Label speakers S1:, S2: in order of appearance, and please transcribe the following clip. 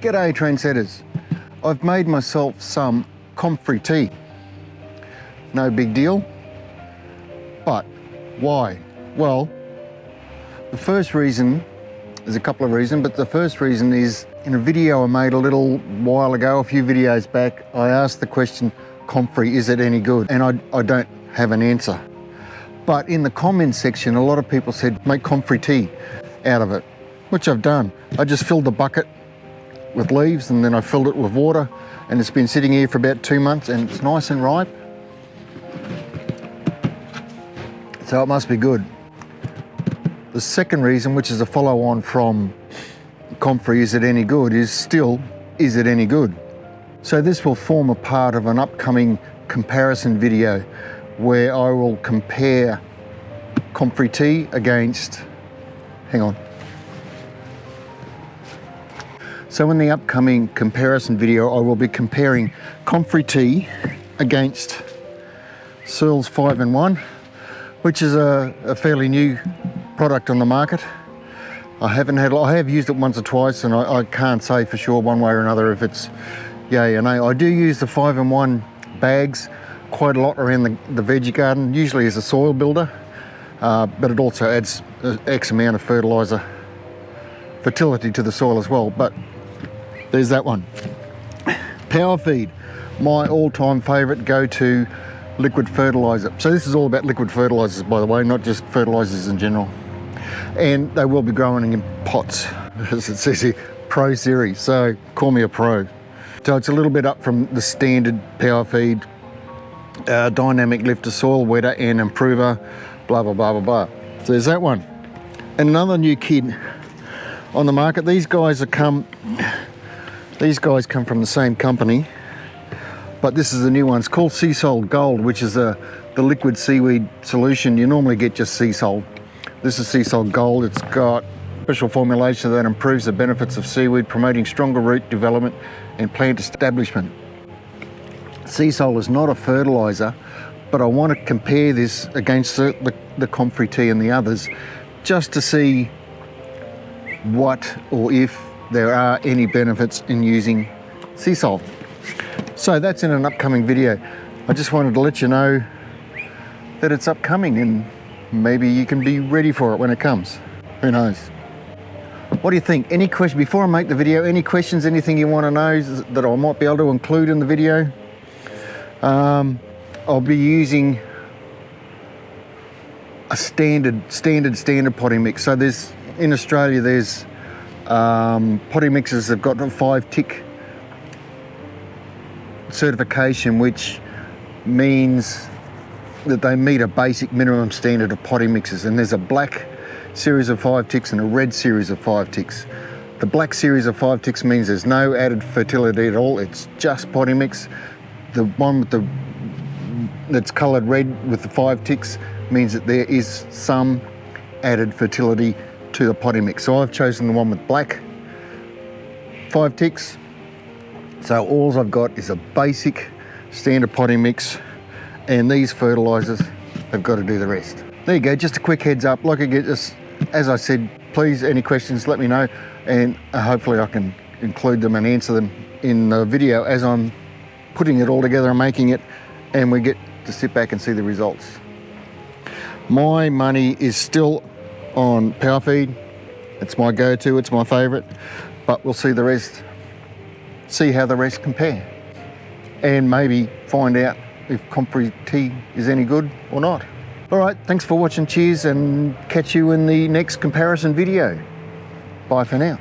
S1: G'day trendsetters. I've made myself some Comfrey tea. No big deal, but why? Well, the first reason, there's a couple of reasons, but the first reason is in a video I made a little while ago, a few videos back, I asked the question, Comfrey, is it any good? And I don't have an answer. But in the comments section, a lot of people said, make Comfrey tea out of it, which I've done. I just filled the bucket with leaves and then I filled it with water, and it's been sitting here for about 2 months and it's nice and ripe. So it must be good. The second reason, which is a follow on from Comfrey, is it any good, is still, is it any good? So this will form a part of an upcoming comparison video where I will compare Comfrey tea against, hang on. So in the upcoming comparison video, I will be comparing Comfrey tea against Searles 5-in-1, which is a fairly new product on the market. I have used it once or twice, and I can't say for sure one way or another if it's yay or nay. I do use the 5-in-1 bags quite a lot around the veggie garden, usually as a soil builder, but it also adds X amount of fertiliser, fertility to the soil as well. But there's that one. Powerfeed, my all-time favourite go-to liquid fertiliser. So this is all about liquid fertilisers, by the way, not just fertilisers in general. And they will be growing in pots, as it says here, Pro Series, so call me a pro. So it's a little bit up from the standard Powerfeed, dynamic lifter, soil wetter and improver, blah, blah, blah, blah, blah. So there's that one. And another new kid on the market. These guys come from the same company, but this is a new one. It's called Seasol Gold, which is the liquid seaweed solution. You normally get just Seasol. This is Seasol Gold. It's got special formulation that improves the benefits of seaweed, promoting stronger root development and plant establishment. Seasol is not a fertiliser, but I want to compare this against the Comfrey tea and the others, just to see what or if there are any benefits in using Seasol. So that's in an upcoming video. I just wanted to let you know that it's upcoming and maybe you can be ready for it when it comes. Who knows? What do you think? Any question before I make the video? Any questions? Anything you want to know that I might be able to include in the video? I'll be using a standard potting mix. So in Australia there's potting mixes have got a 5-tick certification, which means that they meet a basic minimum standard of potting mixes, and there's a black series of 5 ticks and a red series of 5 ticks. The black series of 5 ticks means there's no added fertility at all, it's just potting mix. The one that's coloured red with the 5 ticks means that there is some added fertility to the potting mix. So I've chosen the one with black 5 ticks. So all I've got is a basic standard potting mix, and these fertilisers have got to do the rest. There you go, just a quick heads up. Like as I said, please, any questions, let me know, and hopefully I can include them and answer them in the video as I'm putting it all together and making it, and we get to sit back and see the results. My money is still on Powerfeed. It's my go-to, it's my favourite, but we'll see the rest, see how the rest compare, and maybe find out if Comfrey tea is any good or not. All right, thanks for watching, cheers, and catch you in the next comparison video. Bye for now.